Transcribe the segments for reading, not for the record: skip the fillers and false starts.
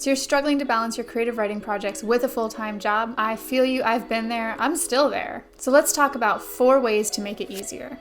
So you're struggling to balance your creative writing projects with a full-time job? I feel you, I've been there, I'm still there. So let's talk about 4 ways to make it easier.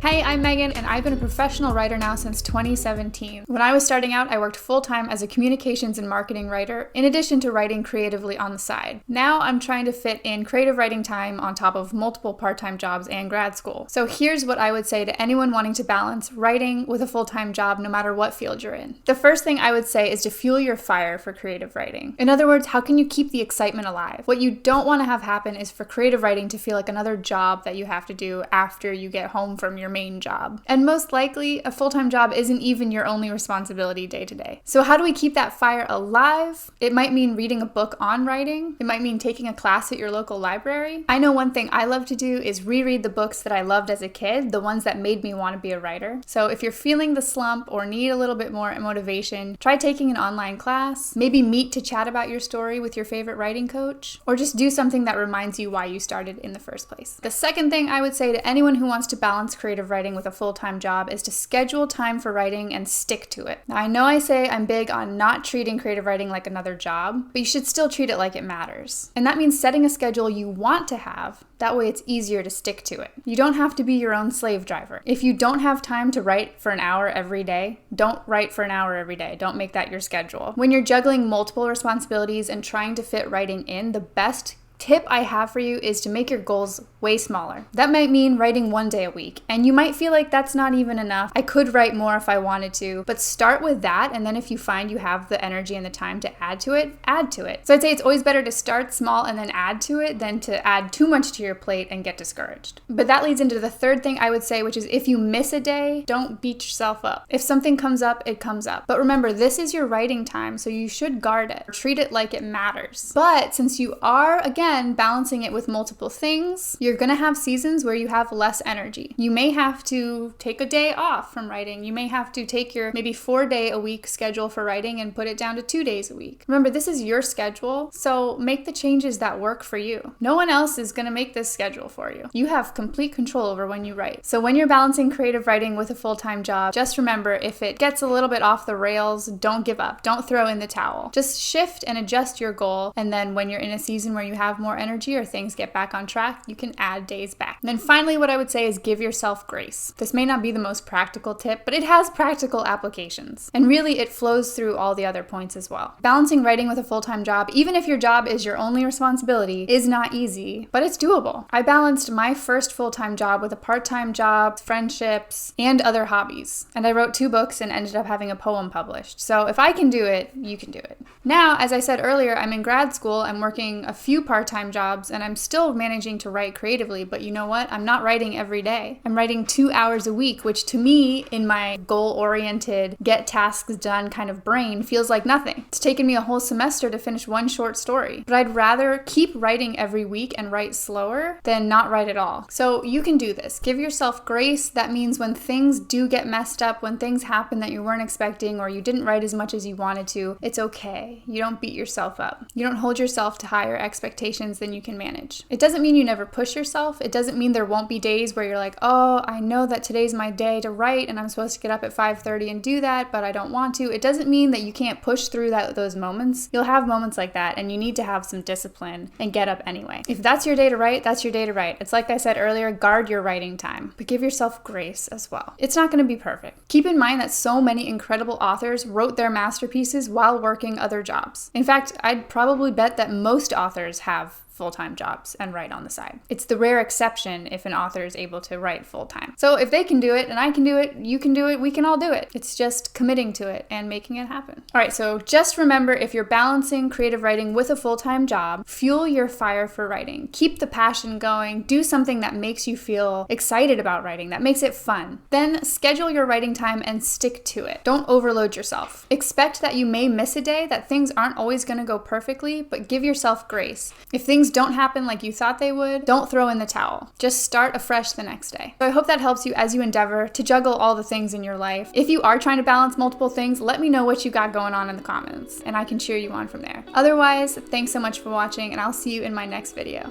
Hey, I'm Megan, and I've been a professional writer now since 2017. When I was starting out, I worked full-time as a communications and marketing writer, in addition to writing creatively on the side. Now I'm trying to fit in creative writing time on top of multiple part-time jobs and grad school. So here's what I would say to anyone wanting to balance writing with a full-time job no matter what field you're in. The first thing I would say is to fuel your fire for creative writing. In other words, how can you keep the excitement alive? What you don't want to have happen is for creative writing to feel like another job that you have to do after you get home from your main job. And most likely, a full-time job isn't even your only responsibility day to day. So how do we keep that fire alive? It might mean reading a book on writing. It might mean taking a class at your local library. I know one thing I love to do is reread the books that I loved as a kid, the ones that made me want to be a writer. So if you're feeling the slump or need a little bit more motivation, try taking an online class, maybe meet to chat about your story with your favorite writing coach, or just do something that reminds you why you started in the first place. The second thing I would say to anyone who wants to balance creative writing with a full-time job is to schedule time for writing and stick to it. Now, I know I say I'm big on not treating creative writing like another job, but you should still treat it like it matters. And that means setting a schedule you want to have. That way it's easier to stick to it. You don't have to be your own slave driver. If you don't have time to write for an hour every day, don't write for an hour every day. Don't make that your schedule. When you're juggling multiple responsibilities and trying to fit writing in, the best tip I have for you is to make your goals way smaller. That might mean writing 1 day a week, and you might feel like that's not even enough. I could write more if I wanted to, but start with that, and then if you find you have the energy and the time to add to it, add to it. So I'd say it's always better to start small and then add to it than to add too much to your plate and get discouraged. But that leads into the third thing I would say, which is if you miss a day, don't beat yourself up. If something comes up, it comes up. But remember, this is your writing time, so you should guard it. Treat it like it matters. But since you are, again, balancing it with multiple things, you're gonna have seasons where you have less energy. You may have to take a day off from writing. You may have to take your maybe 4-day-a-week schedule for writing and put it down to 2 days a week. Remember, this is your schedule, so make the changes that work for you. No one else is gonna make this schedule for you. You have complete control over when you write. So when you're balancing creative writing with a full-time job, just remember, if it gets a little bit off the rails, don't give up. Don't throw in the towel. Just shift and adjust your goal, and then when you're in a season where you have more energy or things get back on track, you can add days back. And then finally, what I would say is give yourself grace. This may not be the most practical tip, but it has practical applications. And really, it flows through all the other points as well. Balancing writing with a full-time job, even if your job is your only responsibility, is not easy, but it's doable. I balanced my first full-time job with a part-time job, friendships, and other hobbies. And I wrote 2 books and ended up having a poem published. So if I can do it, you can do it. Now, as I said earlier, I'm in grad school, I'm working a few part-time jobs, and I'm still managing to write creatively, but you know what? I'm not writing every day. I'm writing 2 hours a week, which to me, in my goal-oriented, get tasks done kind of brain, feels like nothing. It's taken me a whole semester to finish 1 short story, but I'd rather keep writing every week and write slower than not write at all. So you can do this. Give yourself grace. That means when things do get messed up, when things happen that you weren't expecting, or you didn't write as much as you wanted to, it's okay. You don't beat yourself up. You don't hold yourself to higher expectations than you can manage. It doesn't mean you never push yourself. It doesn't mean there won't be days where you're like, oh, I know that today's my day to write and I'm supposed to get up at 5:30 and do that, but I don't want to. It doesn't mean that you can't push through those moments. You'll have moments like that, and you need to have some discipline and get up anyway. If that's your day to write, that's your day to write. It's like I said earlier, guard your writing time, but give yourself grace as well. It's not going to be perfect. Keep in mind that so many incredible authors wrote their masterpieces while working other jobs. In fact, I'd probably bet that most authors have full-time jobs and write on the side. It's the rare exception if an author is able to write full-time. So if they can do it and I can do it, you can do it, we can all do it. It's just committing to it and making it happen. All right, so just remember, if you're balancing creative writing with a full-time job, fuel your fire for writing. Keep the passion going. Do something that makes you feel excited about writing, that makes it fun. Then schedule your writing time and stick to it. Don't overload yourself. Expect that you may miss a day, that things aren't always going to go perfectly, but give yourself grace. If things don't happen like you thought they would, don't throw in the towel. Just start afresh the next day. So I hope that helps you as you endeavor to juggle all the things in your life. If you are trying to balance multiple things, let me know what you got going on in the comments, and I can cheer you on from there. Otherwise, thanks so much for watching, and I'll see you in my next video.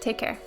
Take care.